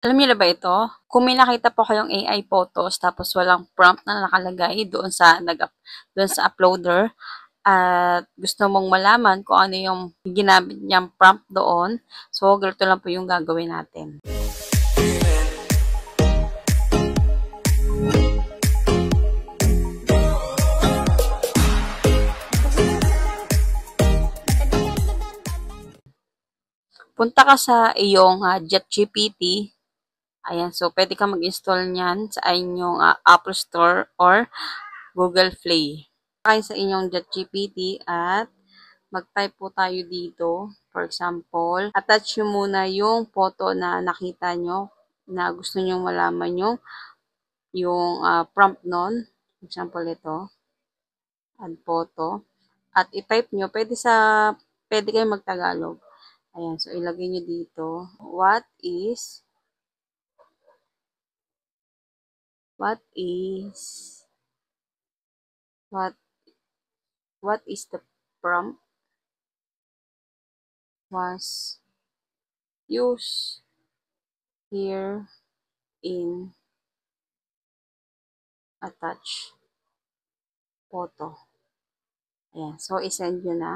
Alam niyo na ba ito? Kung may nakita po kayong AI photos tapos walang prompt na nakalagay doon sa uploader at gusto mong malaman kung ano yung ginamit niyang prompt doon, so ganito lang po yung gagawin natin. Punta ka sa iyong ChatGPT. Ayan, so pwede ka mag-install niyan sa inyong Apple Store or Google Play. Kayo sa inyong ChatGPT at mag-type po tayo dito. For example, attach nyo muna yung photo na nakita nyo na gusto nyo malaman yung prompt nun. For example, ito. Add photo. At i-type nyo. Pwede kayo mag-Tagalog. Ayan, so ilagay nyo dito. What is the prompt was used here in attach photo. Ayan, so isend nyo na.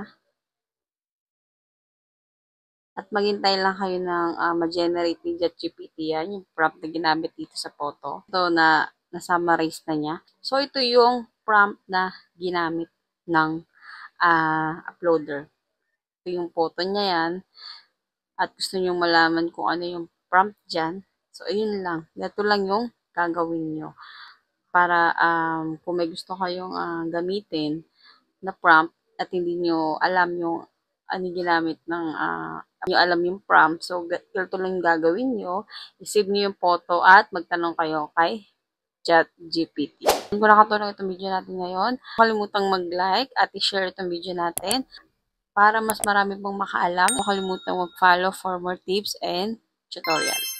At maghintay lang kayo ng ma-generate ni ChatGPT yan, yung prompt na ginamit dito sa photo. Ito na na-summarize na niya. So, ito yung prompt na ginamit ng uploader. Ito yung photo niya yan. At gusto nyo malaman kung ano yung prompt dyan. So, ayun lang. Ito lang yung gagawin nyo. Para kung may gusto kayong gamitin na prompt at hindi nyo alam yung ano ginamit ng nyo alam yung prompt. So, ito lang yung gagawin nyo. I-save nyo yung photo at magtanong kayo kay ChatGPT. Kung nakatulong itong video natin ngayon, kalimutang mag-like at i-share itong video natin para mas marami pong makaalam. Huwag kalimutang mag-follow for more tips and tutorial.